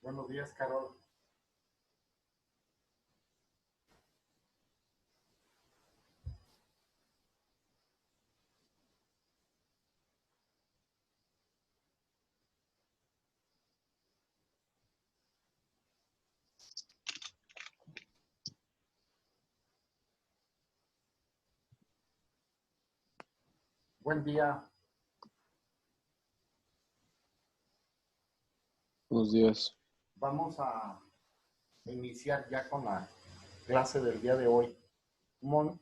Buenos días, Carol. Buen día. Buenos días. Vamos a iniciar ya con la clase del día de hoy. Un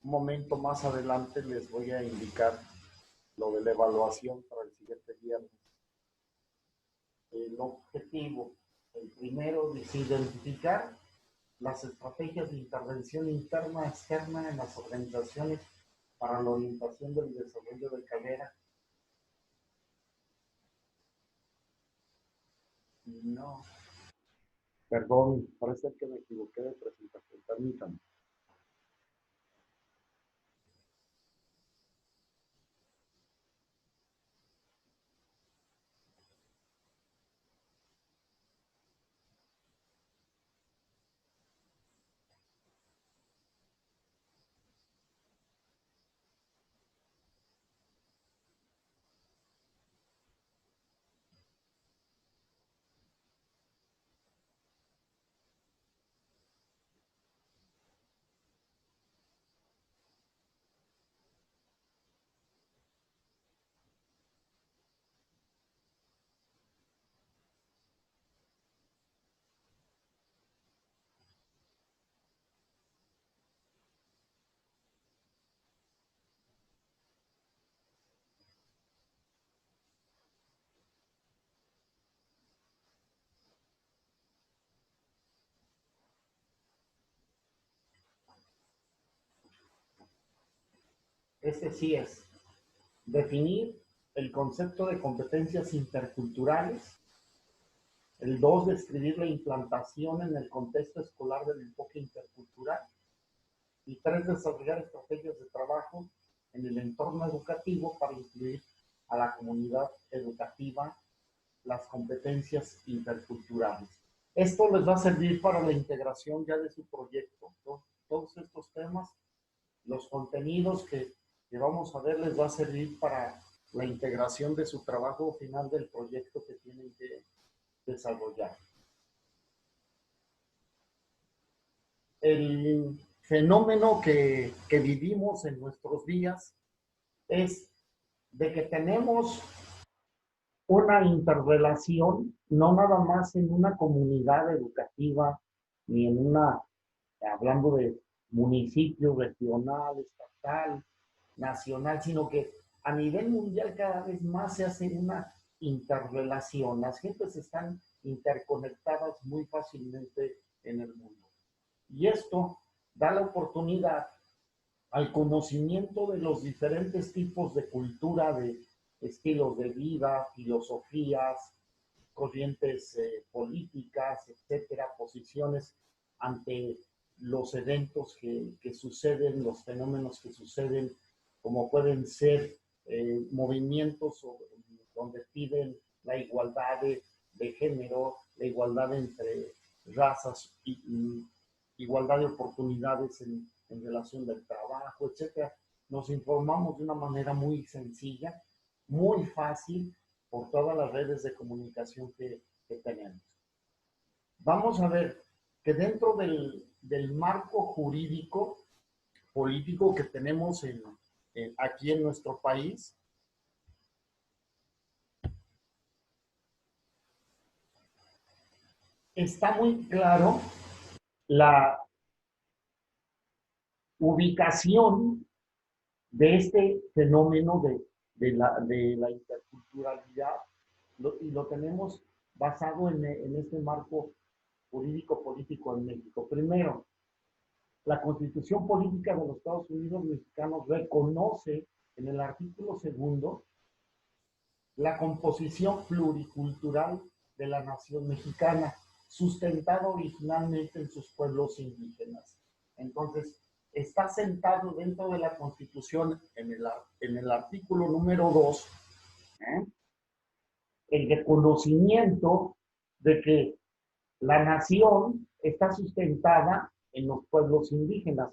momento más adelante les voy a indicar lo de la evaluación para el siguiente viernes. El objetivo, el primero, es identificar las estrategias de intervención interna y externa en las organizaciones para la orientación del desarrollo de carrera. No, perdón, parece que me equivoqué de presentación. Permítanme. Este sí es definir el concepto de competencias interculturales. El 2, describir la implantación en el contexto escolar del enfoque intercultural. Y 3, desarrollar estrategias de trabajo en el entorno educativo para incluir a la comunidad educativa las competencias interculturales. Esto les va a servir para la integración ya de su proyecto. Todos estos temas, los contenidos que vamos a ver les va a servir para la integración de su trabajo final del proyecto que tienen que desarrollar. El fenómeno que vivimos en nuestros días es de que tenemos una interrelación, no nada más en una comunidad educativa, ni en una, hablando de municipio, regional, estatal, nacional, sino que a nivel mundial cada vez más se hace una interrelación. Las gentes están interconectadas muy fácilmente en el mundo. Y esto da la oportunidad al conocimiento de los diferentes tipos de cultura, de estilos de vida, filosofías, corrientes políticas, etcétera, posiciones ante los eventos que suceden, los fenómenos que suceden, como pueden ser movimientos donde piden la igualdad de género, la igualdad entre razas, igualdad de oportunidades en relación del trabajo, etcétera. Nos informamos de una manera muy sencilla, muy fácil, por todas las redes de comunicación que tenemos. Vamos a ver que dentro del marco jurídico, político que tenemos aquí en nuestro país, está muy claro la ubicación de este fenómeno de la interculturalidad, y lo tenemos basado en este marco jurídico político en México. Primero, la Constitución Política de los Estados Unidos Mexicanos reconoce en el artículo 2 la composición pluricultural de la nación mexicana, sustentada originalmente en sus pueblos indígenas. Entonces, está sentado dentro de la Constitución en el artículo número 2, el reconocimiento de que La nación está sustentada en los pueblos indígenas,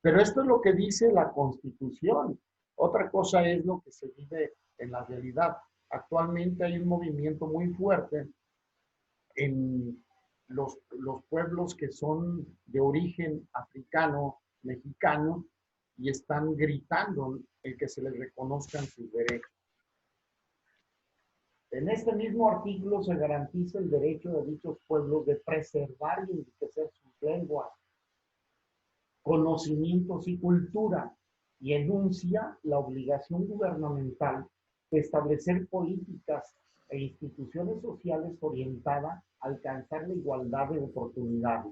pero esto es lo que dice la Constitución. Otra cosa es lo que se vive en la realidad. Actualmente hay un movimiento muy fuerte en los pueblos que son de origen africano, mexicano, y están gritando el que se les reconozcan sus derechos. En este mismo artículo se garantiza el derecho de dichos pueblos de preservar y enriquecer sus lenguas, conocimientos y cultura, y enuncia la obligación gubernamental de establecer políticas e instituciones sociales orientadas a alcanzar la igualdad de oportunidades,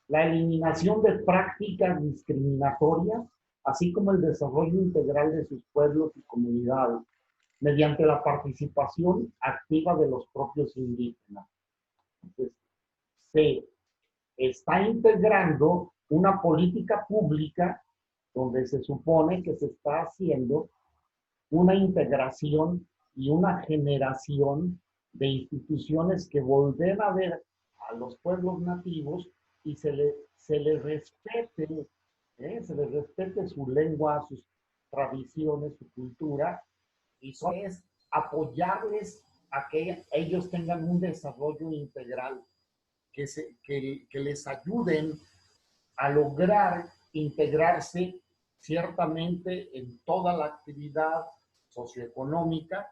la eliminación de prácticas discriminatorias, así como el desarrollo integral de sus pueblos y comunidades, mediante la participación activa de los propios indígenas. Entonces, se está integrando una política pública donde se supone que se está haciendo una integración y una generación de instituciones que volver a ver a los pueblos nativos y se les respete, se les respete su lengua, sus tradiciones, su cultura, y eso es apoyarles a que ellos tengan un desarrollo integral, que les ayuden a lograr integrarse ciertamente en toda la actividad socioeconómica,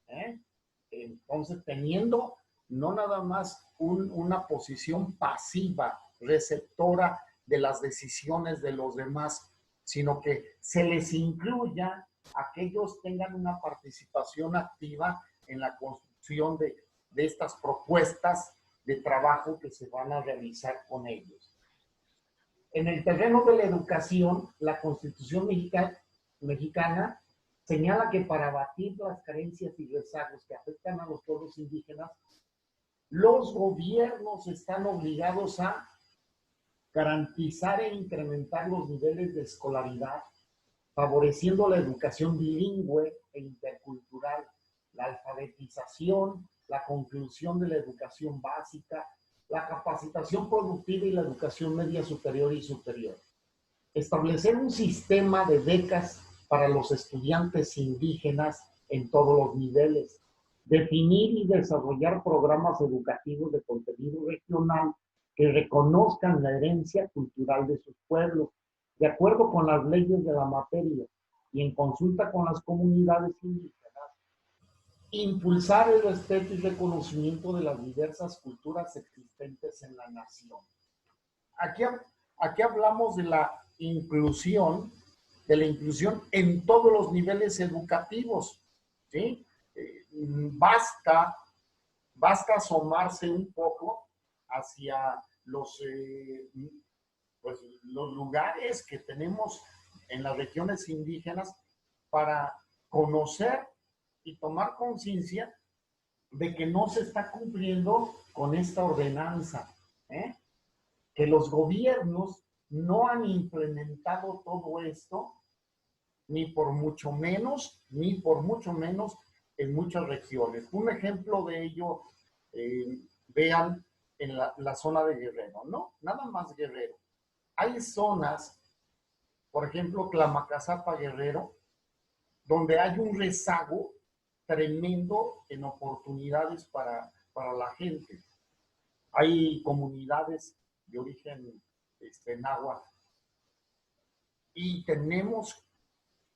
¿eh? Entonces teniendo no nada más una posición pasiva, receptora de las decisiones de los demás, sino que se les incluya a que ellos tengan una participación activa en la construcción de estas propuestas de trabajo que se van a realizar con ellos. En el terreno de la educación, la Constitución mexicana señala que para abatir las carencias y rezagos que afectan a los pueblos indígenas, los gobiernos están obligados a garantizar e incrementar los niveles de escolaridad, favoreciendo la educación bilingüe e intercultural, la alfabetización, la conclusión de la educación básica, la capacitación productiva y la educación media superior y superior. Establecer un sistema de becas para los estudiantes indígenas en todos los niveles. Definir y desarrollar programas educativos de contenido regional que reconozcan la herencia cultural de sus pueblos, de acuerdo con las leyes de la materia y en consulta con las comunidades indígenas. Impulsar el respeto y reconocimiento de las diversas culturas existentes en la nación. Aquí hablamos de la inclusión en todos los niveles educativos, ¿sí? Basta asomarse un poco hacia pues, los lugares que tenemos en las regiones indígenas para conocer y tomar conciencia de que no se está cumpliendo con esta ordenanza, que los gobiernos no han implementado todo esto, ni por mucho menos en muchas regiones. Un ejemplo de ello, vean en la zona de Guerrero, ¿no? Nada más Guerrero. Hay zonas, por ejemplo, Tlamacazapa, Guerrero, donde hay un rezago tremendo en oportunidades para la gente. Hay comunidades de origen náhuatl. Y tenemos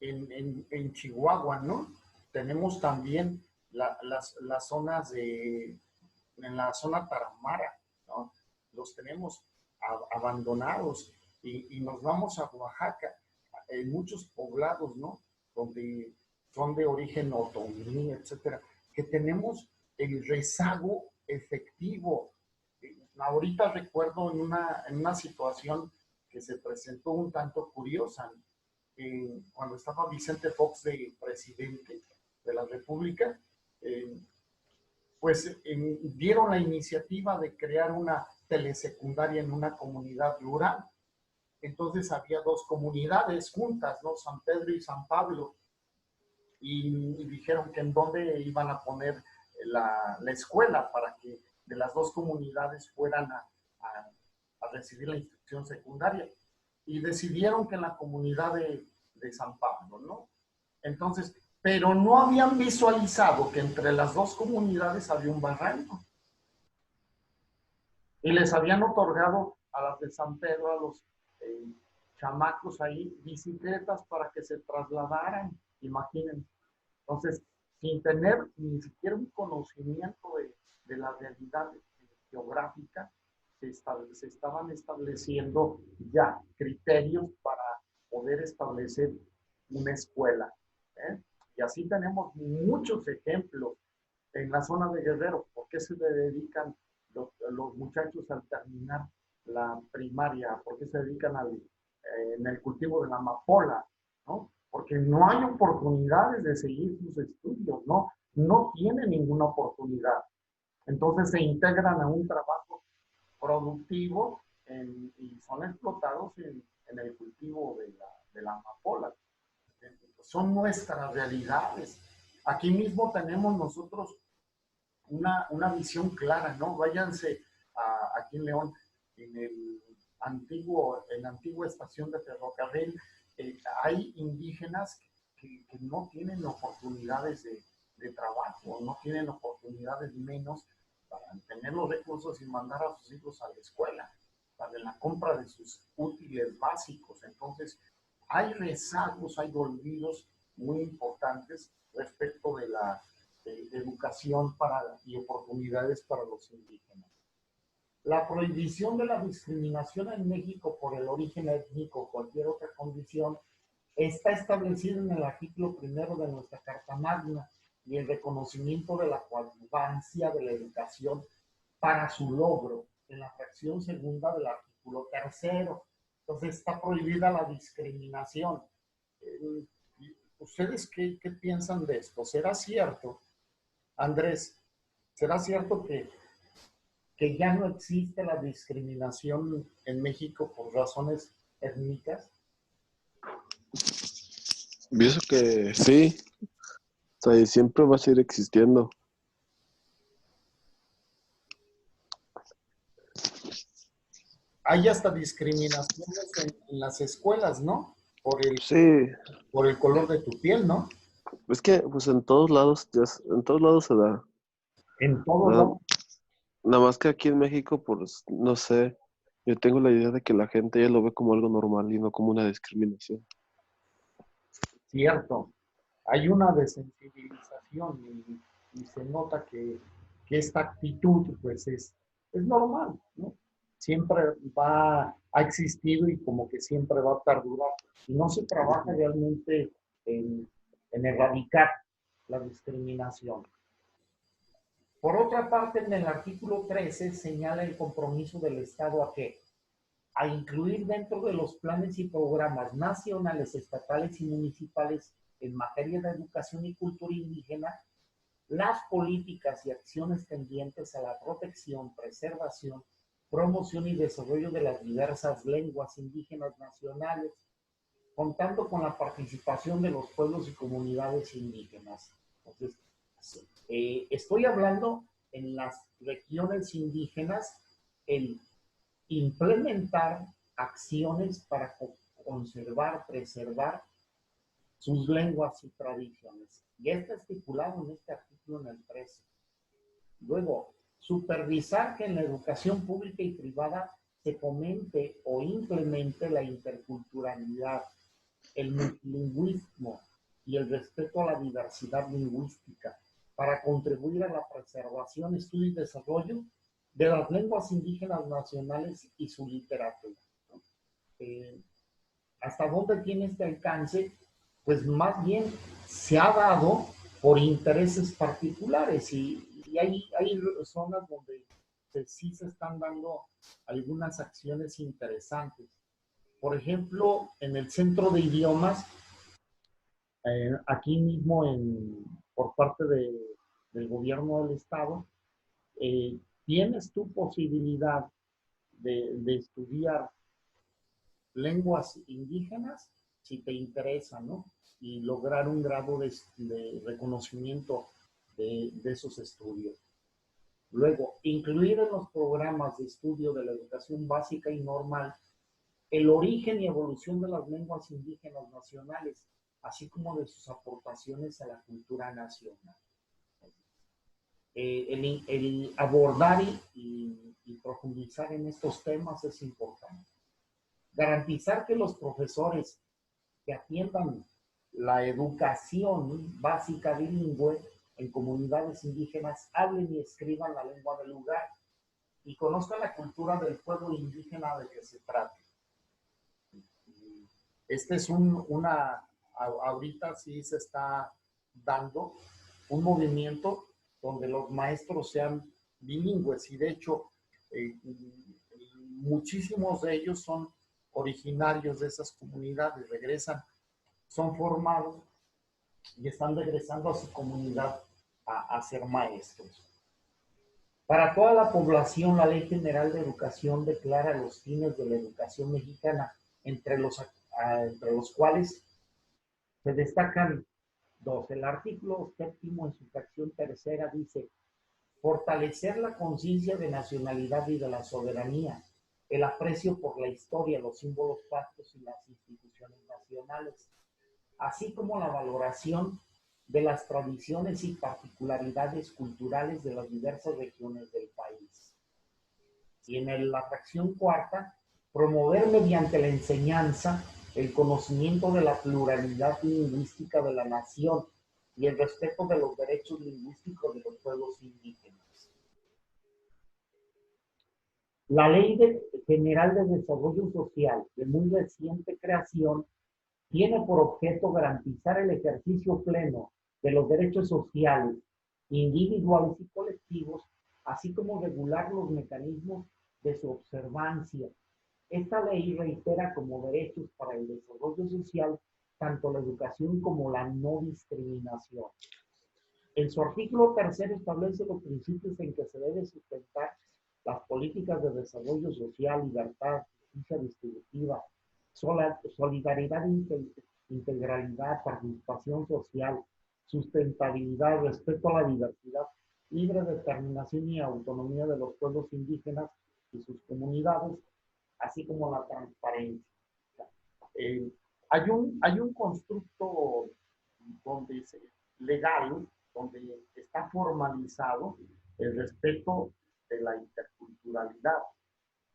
en Chihuahua, ¿no? Tenemos también las zonas en la zona Tarahumara, ¿no? Los tenemos abandonados y nos vamos a Oaxaca, en muchos poblados, ¿no? Donde son de origen otomí, etcétera, que tenemos el rezago efectivo. Ahorita recuerdo en una situación que se presentó un tanto curiosa, cuando estaba Vicente Fox de presidente de la República, pues dieron la iniciativa de crear una telesecundaria en una comunidad rural. Entonces había dos comunidades juntas, ¿no? San Pedro y San Pablo, y dijeron que en dónde iban a poner la escuela para que de las dos comunidades fueran a recibir la instrucción secundaria. Y decidieron que en la comunidad de San Pablo, ¿no? Entonces, pero no habían visualizado que entre las dos comunidades había un barranco. Y les habían otorgado a las de San Pedro, a los chamacos ahí, bicicletas para que se trasladaran, imaginen. Entonces, sin tener ni siquiera un conocimiento de la realidad geográfica, se estaban estableciendo ya criterios para poder establecer una escuela. ¿Eh? Y así tenemos muchos ejemplos en la zona de Guerrero. ¿Por qué se le dedican los muchachos al terminar la primaria? ¿Por qué se dedican en el cultivo de la amapola? ¿No? Porque no hay oportunidades de seguir sus estudios, ¿no? No tienen ninguna oportunidad. Entonces se integran a un trabajo productivo y son explotados en el cultivo de la amapola. Son nuestras realidades. Aquí mismo tenemos nosotros una visión clara, ¿no? Váyanse aquí en León, en la antigua estación de ferrocarril, hay indígenas que no tienen oportunidades de trabajo, no tienen oportunidades menos para tener los recursos y mandar a sus hijos a la escuela, para la compra de sus útiles básicos. Entonces, hay rezagos, hay olvidos muy importantes respecto de la educación y oportunidades para los indígenas. La prohibición de la discriminación en México por el origen étnico o cualquier otra condición está establecida en el artículo primero de nuestra Carta Magna y el reconocimiento de la coadyuvancia de la educación para su logro en la fracción segunda del artículo tercero. Entonces está prohibida la discriminación. ¿Ustedes qué piensan de esto? ¿Será cierto, Andrés, será cierto que ya no existe la discriminación en México por razones étnicas? Pienso que sí, o sea, y siempre va a seguir existiendo. Hay hasta discriminaciones en las escuelas, ¿no? Sí, Por el color de tu piel, ¿no? es que pues en todos lados, en todos lados se da. En todos Nada, lados. nada más que aquí en México, pues no sé, yo tengo la idea de que la gente ya lo ve como algo normal y no como una discriminación. Cierto. Hay una desensibilización y se nota que esta actitud pues es normal, ¿no? Siempre ha existido y como que siempre va a perdurar. Y no se trabaja realmente en erradicar la discriminación. Por otra parte, en el artículo 13 señala el compromiso del Estado a incluir dentro de los planes y programas nacionales, estatales y municipales en materia de educación y cultura indígena las políticas y acciones tendientes a la protección, preservación, promoción y desarrollo de las diversas lenguas indígenas nacionales, contando con la participación de los pueblos y comunidades indígenas. Entonces, estoy hablando en las regiones indígenas, el implementar acciones para conservar, preservar sus lenguas y tradiciones. Y está estipulado en este artículo en el 13. Luego, supervisar que en la educación pública y privada se fomente o implemente la interculturalidad, el multilingüismo y el respeto a la diversidad lingüística para contribuir a la preservación, estudio y desarrollo de las lenguas indígenas nacionales y su literatura. Eh, ¿Hasta dónde tiene este alcance? Pues más bien se ha dado por intereses particulares y hay zonas donde sí se están dando algunas acciones interesantes. Por ejemplo, en el centro de idiomas, aquí mismo por parte del gobierno del estado, tienes tu posibilidad de estudiar lenguas indígenas si te interesa, ¿no? Y lograr un grado de reconocimiento de esos estudios. Luego, incluir en los programas de estudio de la educación básica y normal el origen y evolución de las lenguas indígenas nacionales, así como de sus aportaciones a la cultura nacional. El abordar y profundizar en estos temas es importante. Garantizar que los profesores que atiendan la educación básica bilingüe en comunidades indígenas hablen y escriban la lengua del lugar y conozcan la cultura del pueblo indígena de que se trate. Este es ahorita sí se está dando un movimiento donde los maestros sean bilingües y de hecho muchísimos de ellos son originarios de esas comunidades, regresan, son formados y están regresando a su comunidad a ser maestros. Para toda la población, la Ley General de Educación declara los fines de la educación mexicana, entre los cuales se destacan dos. El artículo séptimo en su fracción tercera dice: fortalecer la conciencia de nacionalidad y de la soberanía, el aprecio por la historia, los símbolos patrios y las instituciones nacionales, así como la valoración de las tradiciones y particularidades culturales de las diversas regiones del país. Y en la fracción cuarta, promover mediante la enseñanza el conocimiento de la pluralidad lingüística de la nación y el respeto de los derechos lingüísticos de los pueblos indígenas. La Ley General de Desarrollo Social, de muy reciente creación, tiene por objeto garantizar el ejercicio pleno de los derechos sociales, individuales y colectivos, así como regular los mecanismos de su observancia. Esta ley reitera como derechos para el desarrollo social tanto la educación como la no discriminación. En su artículo tercero establece los principios en que se debe sustentar las políticas de desarrollo social, libertad, justicia distributiva, solidaridad, integralidad, participación social, sustentabilidad, respeto a la diversidad, libre determinación y autonomía de los pueblos indígenas y sus comunidades, así como la transparencia. Eh, hay un constructo donde legal, donde está formalizado el respeto de la interculturalidad.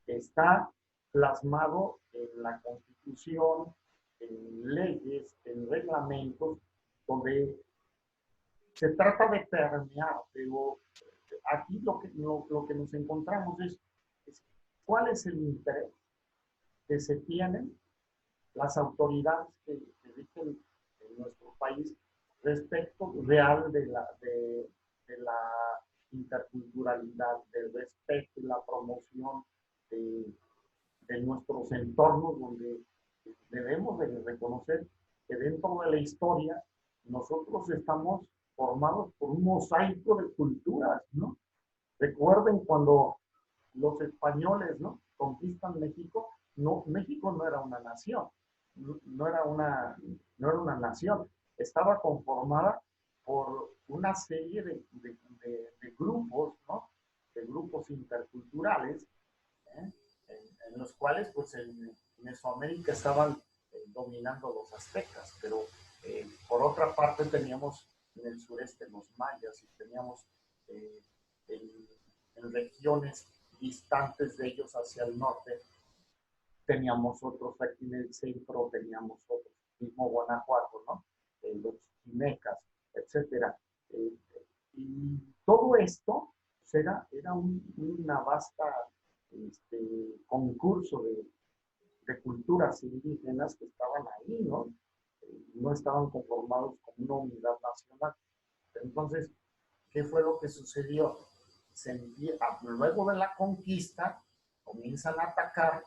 Está plasmado en la Constitución, en leyes, en reglamentos, donde se trata de permear, pero aquí lo que nos encontramos es cuál es el interés que se tienen las autoridades que rigen en nuestro país respecto real de la interculturalidad, del respeto y la promoción de nuestros entornos, donde debemos de reconocer que dentro de la historia nosotros estamos formados por un mosaico de culturas, ¿no? Recuerden cuando los españoles, ¿no?, conquistan México, no, México no era una nación, no era una nación, estaba conformada por una serie de grupos, ¿no?, de grupos interculturales, ¿eh?, en los cuales, pues, en Mesoamérica estaban dominando los aztecas, pero por otra parte teníamos en el sureste los mayas y teníamos en, en regiones distantes de ellos hacia el norte, teníamos otros aquí en el centro, teníamos otros, mismo Guanajuato, ¿no? Los chimecas, etcétera. Y todo esto era una vasta concurso de culturas indígenas que estaban ahí, ¿no? No estaban conformados como una unidad nacional. Entonces, ¿qué fue lo que sucedió? Luego de la conquista, comienzan a atacar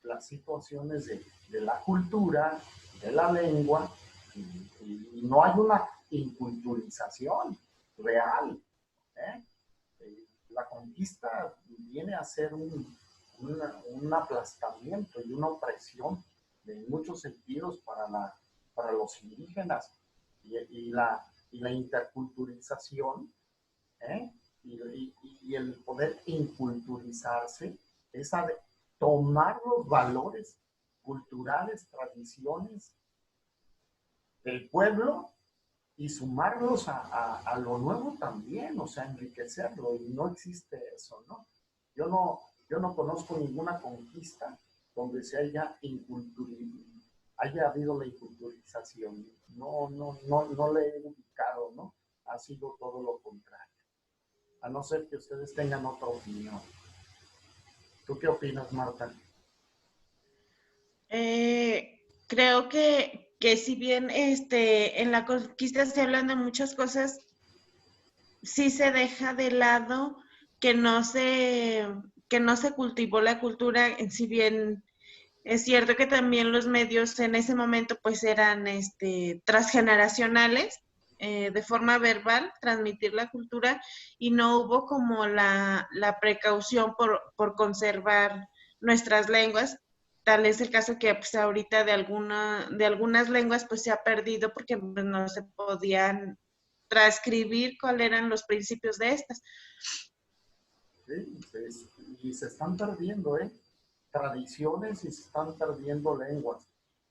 las situaciones de la cultura, de la lengua, y no hay una inculturización real, ¿eh? La conquista viene a ser un aplastamiento y una opresión en muchos sentidos para los indígenas y la interculturización, ¿eh?, y el poder inculturizarse es tomar los valores culturales, tradiciones del pueblo y sumarlos a lo nuevo también, o sea, enriquecerlo, y no existe eso, ¿no? Yo no conozco ninguna conquista donde se haya habido la inculturización. No le he ubicado, ¿no? Ha sido todo lo contrario. A no ser que ustedes tengan otra opinión. ¿Tú qué opinas, Marta? Creo que si bien en la conquista se hablan de muchas cosas, sí se deja de lado que que no se cultivó la cultura, si bien es cierto que también los medios en ese momento pues eran transgeneracionales, de forma verbal, transmitir la cultura, y no hubo como la precaución por conservar nuestras lenguas. Tal es el caso que pues ahorita de algunas lenguas pues se ha perdido porque pues, no se podían transcribir cuáles eran los principios de estas. Sí, y se están perdiendo, ¿eh? Tradiciones y se están perdiendo lenguas.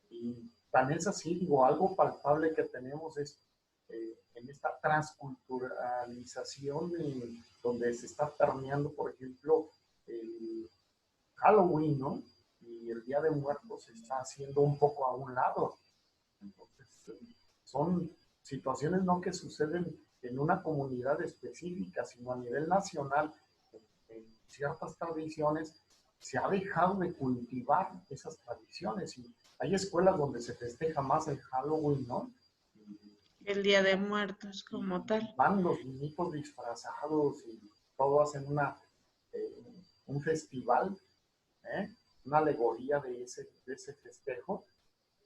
Y tan es así, digo, algo palpable que tenemos es en esta transculturalización donde se está permeando, por ejemplo, el Halloween, ¿no? Y el Día de Muertos se está haciendo un poco a un lado. Entonces, son situaciones no que suceden en una comunidad específica, sino a nivel nacional. En ciertas tradiciones se ha dejado de cultivar esas tradiciones y hay escuelas donde se festeja más el Halloween, ¿no? El Día de Muertos como tal. Van los niñitos disfrazados y todo hacen un festival, ¿eh? Una alegoría de ese festejo,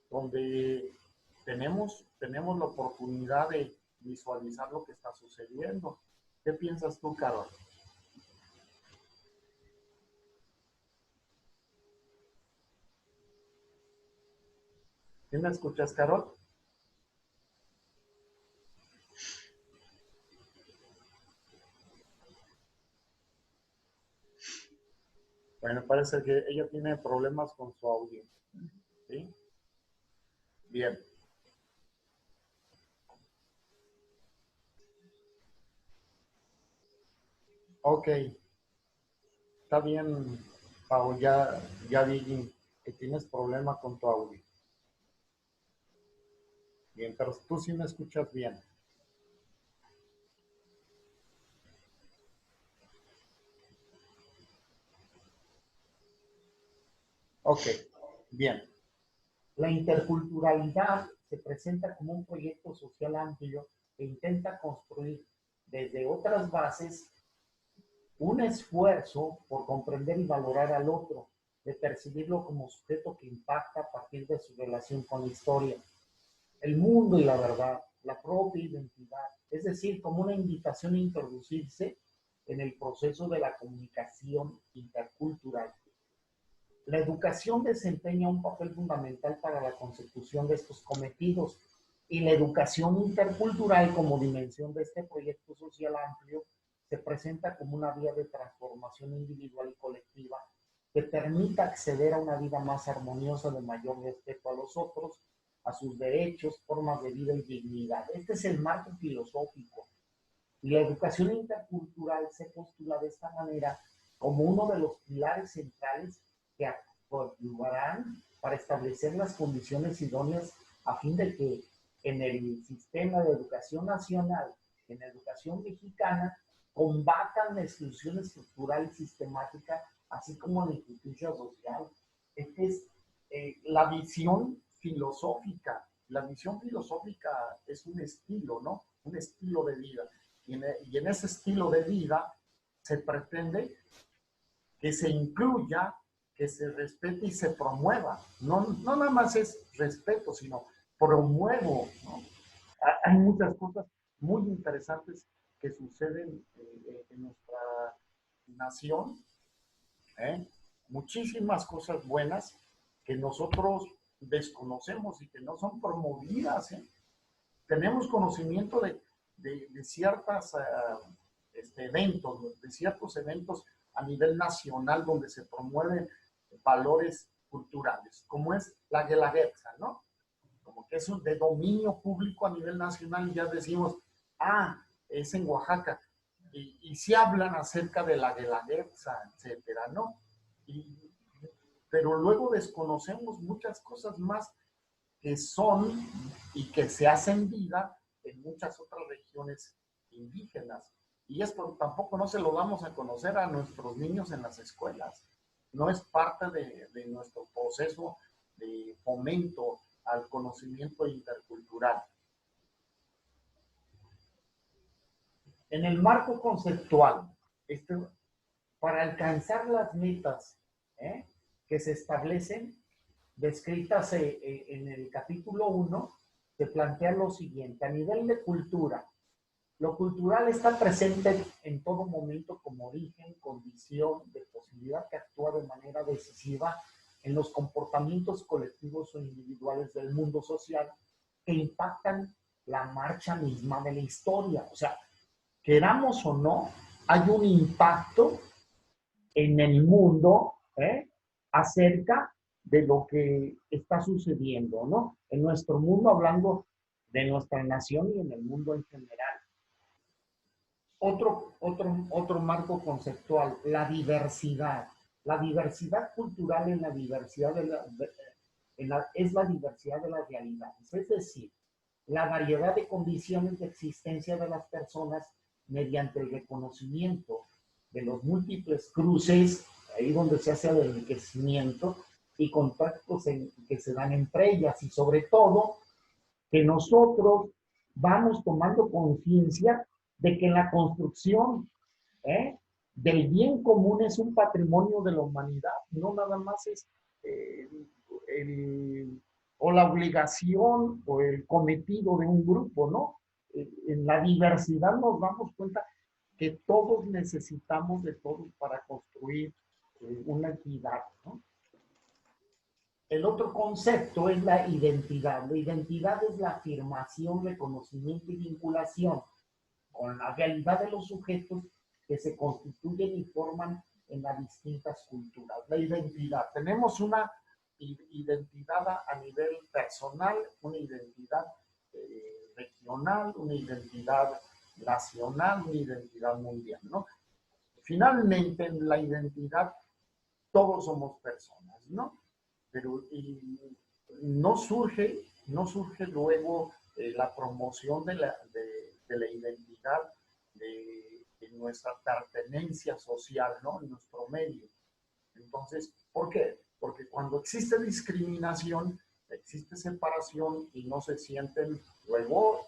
donde tenemos la oportunidad de visualizar lo que está sucediendo. ¿Qué piensas tú, Carol? ¿Sí me escuchas, Carol? Bueno, parece que ella tiene problemas con su audio. ¿Sí? Bien. Ok. Está bien, Pau, ya vi que tienes problema con tu audio. Bien, pero tú sí me escuchas bien. Ok, bien. La interculturalidad se presenta como un proyecto social amplio que intenta construir desde otras bases un esfuerzo por comprender y valorar al otro, de percibirlo como sujeto que impacta a partir de su relación con la historia, el mundo y la verdad, la propia identidad, es decir, como una invitación a introducirse en el proceso de la comunicación intercultural. La educación desempeña un papel fundamental para la consecución de estos cometidos y la educación intercultural como dimensión de este proyecto social amplio se presenta como una vía de transformación individual y colectiva que permita acceder a una vida más armoniosa de mayor respeto a los otros, a sus derechos, formas de vida y dignidad. Este es el marco filosófico. Y la educación intercultural se postula de esta manera como uno de los pilares centrales que ayudarán para establecer las condiciones idóneas a fin de que en el sistema de educación nacional, en la educación mexicana, combatan la exclusión estructural y sistemática, así como la injusticia social. Esta es la visión filosófica. La visión filosófica es un estilo, ¿no? Un estilo de vida. Y en ese estilo de vida se pretende que se incluya, que se respete y se promueva. No nada más es respeto, sino promuevo, ¿no? Hay muchas cosas muy interesantes que suceden en nuestra nación, ¿eh? Muchísimas cosas buenas que nosotros desconocemos y que no son promovidas, ¿eh? Tenemos conocimiento de ciertas eventos, de ciertos eventos a nivel nacional donde se promueven valores culturales, como es la Guelaguetza, ¿no? Como que es de dominio público a nivel nacional y ya decimos, es en Oaxaca. Y sí hablan acerca de la Guelaguetza, etcétera, ¿no? Pero luego desconocemos muchas cosas más que son y que se hacen vida en muchas otras regiones indígenas. Y esto tampoco no se lo damos a conocer a nuestros niños en las escuelas. No es parte de nuestro proceso de fomento al conocimiento intercultural. En el marco conceptual, para alcanzar las metas que se establecen, descritas en el capítulo 1, se plantea lo siguiente: a nivel de cultura, lo cultural está presente en todo momento como origen, condición de posibilidad que actúa de manera decisiva en los comportamientos colectivos o individuales del mundo social que impactan la marcha misma de la historia. O sea, queramos o no, hay un impacto en el mundo acerca de lo que está sucediendo, ¿no? En nuestro mundo, hablando de nuestra nación y en el mundo en general. Otro marco conceptual, la diversidad. La diversidad cultural es la diversidad de las realidades. Es decir, la variedad de condiciones de existencia de las personas mediante el reconocimiento de los múltiples cruces, ahí donde se hace el enriquecimiento, y contactos que se dan entre ellas, y sobre todo que nosotros vamos tomando conciencia de que la construcción del bien común es un patrimonio de la humanidad, no nada más es o la obligación o el cometido de un grupo, ¿no? En la diversidad nos damos cuenta que todos necesitamos de todos para construir una equidad, ¿no? El otro concepto es la identidad. La identidad es la afirmación, reconocimiento y vinculación con la realidad de los sujetos que se constituyen y forman en las distintas culturas. La identidad. Tenemos una identidad a nivel personal, una identidad regional, una identidad nacional, una identidad mundial, ¿no? Finalmente, en la identidad, todos somos personas, ¿no? Pero no surge luego la promoción de la identidad, de nuestra pertenencia social, ¿no? En nuestro medio. Entonces, ¿por qué? Porque cuando existe discriminación, existe separación y no se sienten luego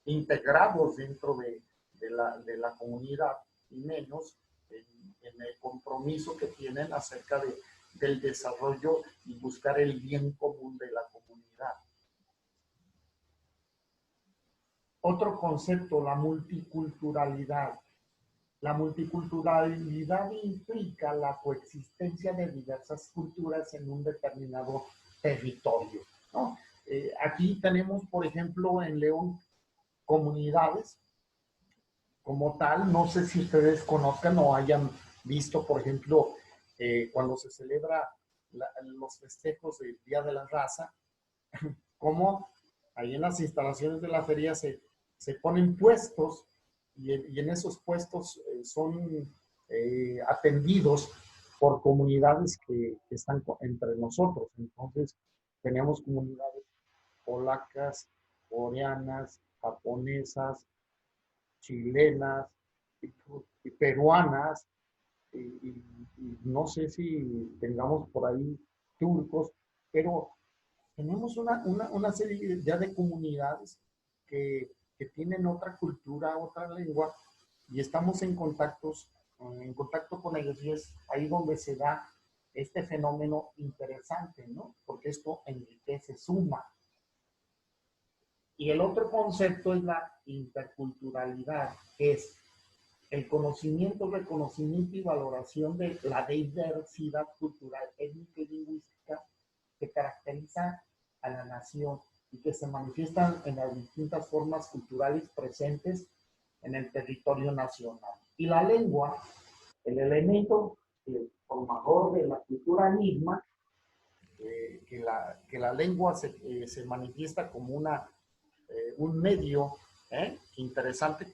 integrados dentro de la comunidad, y menos en el compromiso que tienen acerca del desarrollo y buscar el bien común de la comunidad. Otro concepto, la multiculturalidad. La multiculturalidad implica la coexistencia de diversas culturas en un determinado territorio, ¿no? Aquí tenemos, por ejemplo, en León, comunidades como tal. No sé si ustedes conozcan o hayan visto, por ejemplo, cuando se celebra los festejos del Día de la Raza, como ahí en las instalaciones de la feria se ponen puestos y en esos puestos son atendidos por comunidades que están entre nosotros. Entonces, tenemos comunidades polacas, coreanas, japonesas, chilenas y peruanas, y no sé si tengamos por ahí turcos, pero tenemos una serie ya de comunidades que tienen otra cultura, otra lengua, y estamos en contacto con ellos, y es ahí donde se da este fenómeno interesante, ¿no? Porque esto enriquece, suma. Y el otro concepto es la interculturalidad, que es el conocimiento, reconocimiento y valoración de la diversidad cultural, étnica y lingüística que caracteriza a la nación y que se manifiestan en las distintas formas culturales presentes en el territorio nacional. Y la lengua, el elemento formador de la cultura misma, que la lengua se manifiesta como un medio interesante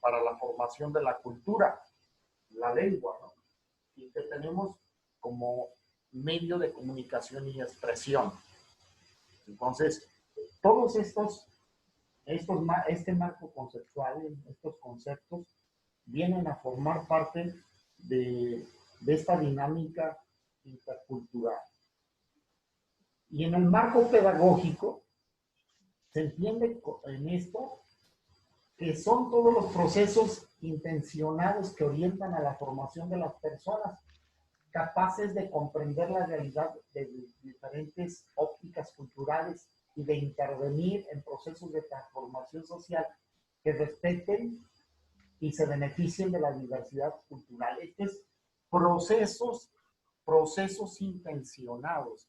para la formación de la cultura, la lengua, ¿no? Y que tenemos como medio de comunicación y expresión. Entonces, todos este marco conceptual, estos conceptos, vienen a formar parte de esta dinámica intercultural. Y en el marco pedagógico, se entiende en esto que son todos los procesos intencionados que orientan a la formación de las personas, capaces de comprender la realidad de diferentes ópticas culturales y de intervenir en procesos de transformación social que respeten y se beneficien de la diversidad cultural. Estos procesos intencionados.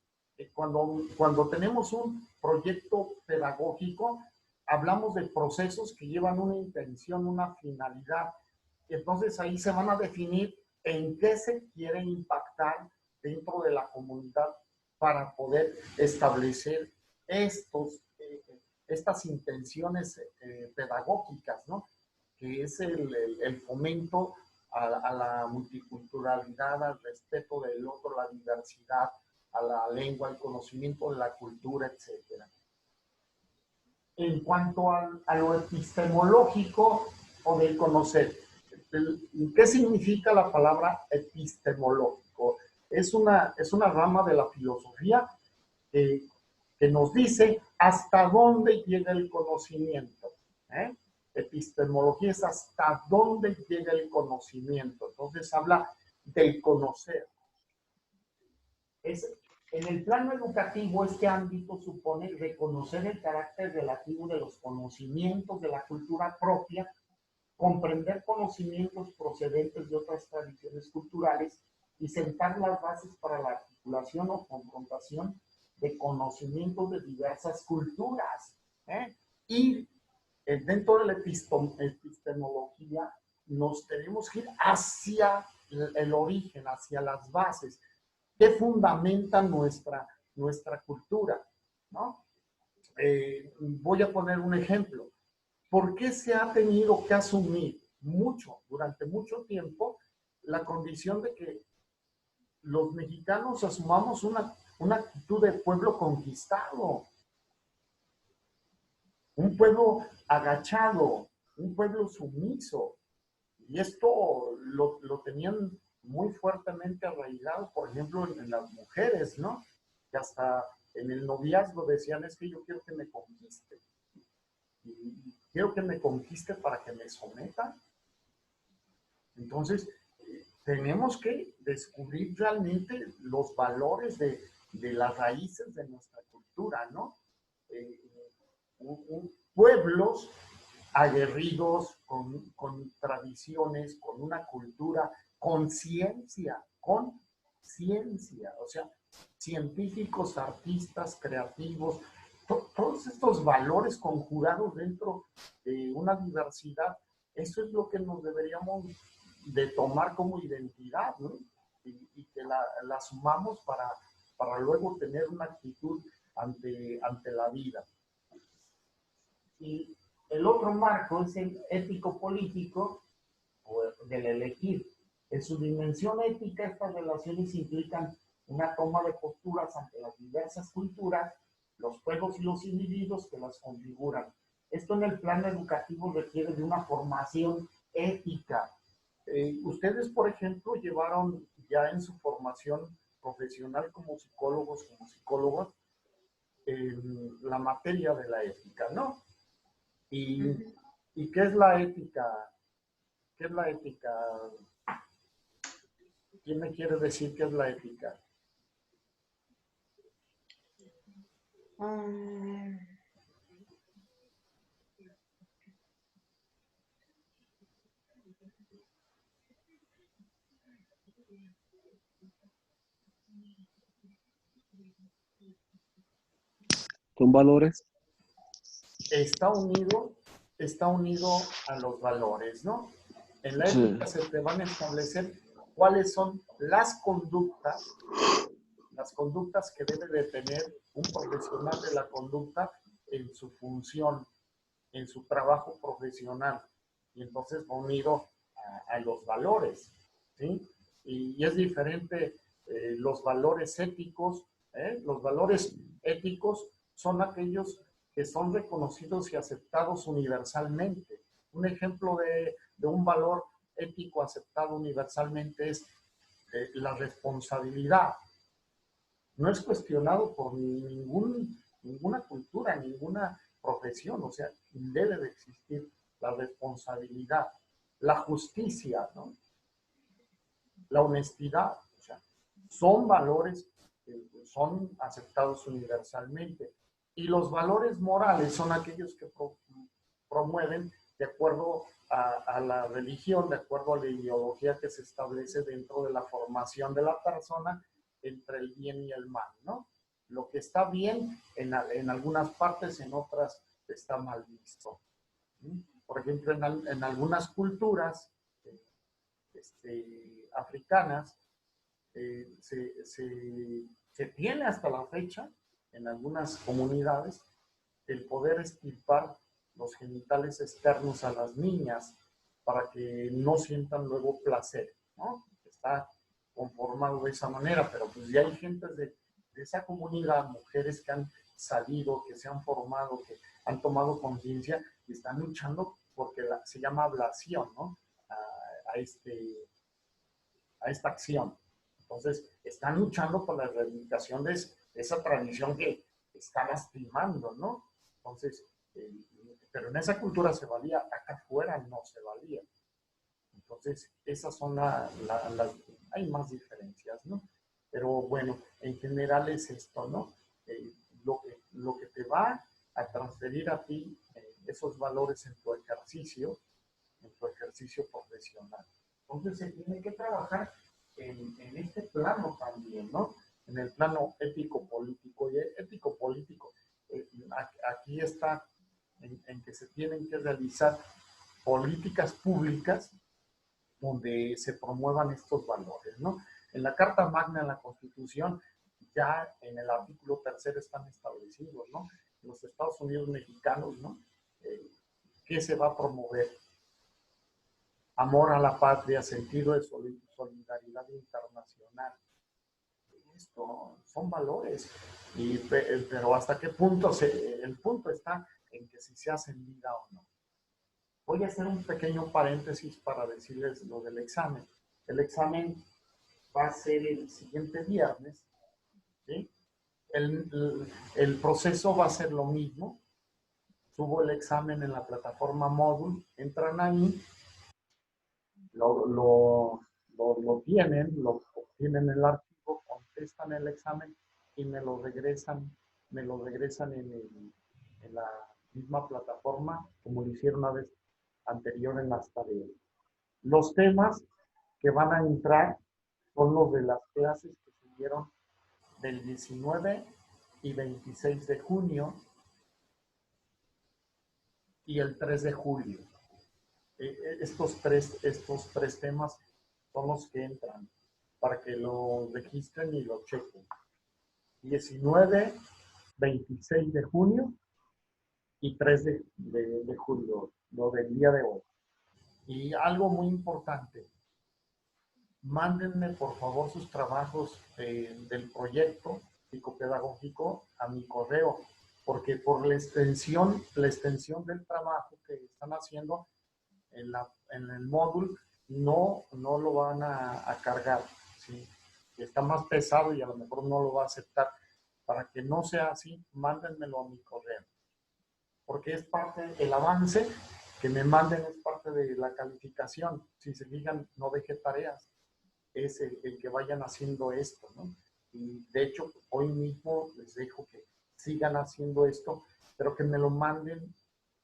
Cuando tenemos un proyecto pedagógico, hablamos de procesos que llevan una intención, una finalidad. Entonces ahí se van a definir en qué se quiere impactar dentro de la comunidad para poder establecer estas intenciones pedagógicas, ¿no? Que es el fomento a la multiculturalidad, al respeto del otro, la diversidad, a la lengua, al conocimiento de la cultura, etc. En cuanto a lo epistemológico o del conocer, ¿qué significa la palabra epistemológico? Es una rama de la filosofía que nos dice hasta dónde llega el conocimiento. Epistemología es hasta dónde llega el conocimiento. Entonces habla del conocer. En el plano educativo, este ámbito supone reconocer el carácter relativo de los conocimientos de la cultura propia, comprender conocimientos procedentes de otras tradiciones culturales y sentar las bases para la articulación o confrontación de conocimientos de diversas culturas. Y dentro de la epistemología nos tenemos que ir hacia el origen, hacia las bases que fundamentan nuestra cultura, ¿no? Voy a poner un ejemplo. ¿Por qué se ha tenido que asumir durante mucho tiempo, la condición de que los mexicanos asumamos una actitud de pueblo conquistado? Un pueblo agachado, un pueblo sumiso. Y esto lo tenían muy fuertemente arraigado, por ejemplo, en las mujeres, ¿no? Que hasta en el noviazgo decían, es que yo quiero que me conquiste. Y quiero que me conquiste para que me someta. Entonces, tenemos que descubrir realmente los valores de las raíces de nuestra cultura, ¿no? Pueblos aguerridos, con tradiciones, con una cultura, con ciencia, o sea, científicos, artistas, creativos, todos estos valores conjugados dentro de una diversidad, eso es lo que nos deberíamos de tomar como identidad, ¿no? Y que la sumamos para luego tener una actitud ante la vida. Y el otro marco es el ético-político del elegir. En su dimensión ética, estas relaciones implican una toma de posturas ante las diversas culturas, los pueblos y los individuos que las configuran. Esto en el plano educativo requiere de una formación ética. Ustedes, por ejemplo, llevaron ya en su formación profesional como psicólogos, la materia de la ética, ¿no? ¿Y qué es la ética? ¿Qué es la ética? ¿Quién me quiere decir qué es la ética? ¿Son valores? Está unido está unido a los valores, ¿no? En la Sí. ética se te van a establecer cuáles son las conductas que debe de tener un profesional de la conducta en su función, en su trabajo profesional. Y entonces va unido a los valores, ¿sí? Y es diferente los valores éticos. Los valores éticos son aquellos que son reconocidos y aceptados universalmente. Un ejemplo de un valor ético aceptado universalmente es la responsabilidad. No es cuestionado por ninguna cultura, ninguna profesión, o sea, debe de existir la responsabilidad, la justicia, ¿no? La honestidad, o sea, son valores que son aceptados universalmente. Y los valores morales son aquellos que promueven de acuerdo a la religión, de acuerdo a la ideología que se establece dentro de la formación de la persona entre el bien y el mal, ¿no? Lo que está bien en algunas partes, en otras está mal visto. ¿Sí? Por ejemplo, en algunas culturas africanas, se tiene hasta la fecha, en algunas comunidades, el poder extirpar los genitales externos a las niñas para que no sientan luego placer, ¿no? Está conformado de esa manera, pero pues ya hay gente de esa comunidad, mujeres que han salido, que se han formado, que han tomado conciencia y están luchando porque se llama ablación, ¿no? A, a, a esta acción. Entonces, están luchando por la erradicación de esa tradición que está lastimando, ¿no? Entonces, pero en esa cultura se valía, acá afuera no se valía. Entonces, esas son hay más diferencias, ¿no? Pero bueno, en general es esto, ¿no? Lo que te va a transferir a ti esos valores en tu ejercicio profesional. Entonces, se tiene que trabajar en este plano también, ¿no? En el plano ético-político. Y ético-político, aquí está en que se tienen que realizar políticas públicas donde se promuevan estos valores, ¿no? En la Carta Magna, en la Constitución, ya en el artículo 3 están establecidos, ¿no? En los Estados Unidos mexicanos, ¿no? ¿Qué se va a promover? Amor a la patria, sentido de solidaridad internacional. Esto son valores, pero hasta qué punto el punto está en que si se hacen vida o no. Voy a hacer un pequeño paréntesis para decirles lo del examen. El examen va a ser el siguiente viernes, ¿sí? El proceso va a ser lo mismo. Subo el examen en la plataforma Moodle, entran ahí, lo obtienen el archivo, contestan el examen y me lo regresan en la misma plataforma como lo hicieron una vez anterior en las tareas. Los temas que van a entrar son los de las clases que se dieron del 19 y 26 de junio y el 3 de julio. Estos tres temas son los que entran para que lo registren y lo chequen. 19, 26 de junio y 3 de julio, lo del día de hoy. Y algo muy importante, mándenme por favor sus trabajos del proyecto psicopedagógico a mi correo, porque por la extensión del trabajo que están haciendo en el módulo no lo van a cargar, ¿sí? Está más pesado y a lo mejor no lo va a aceptar. Para que no sea así, mándenmelo a mi correo, porque es parte, el avance que me manden es parte de la calificación. Si se fijan, no dejé tareas, es el que vayan haciendo esto, ¿no? Y de hecho, hoy mismo les dejo que sigan haciendo esto, pero que me lo manden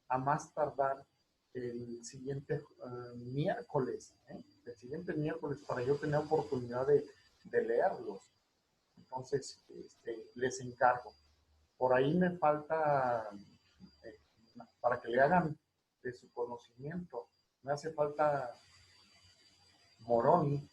a más tardar el siguiente miércoles, el siguiente miércoles, para yo tener oportunidad de leerlos. Entonces, les encargo. Por ahí me falta, para que le hagan de su conocimiento. Me hace falta Moroni,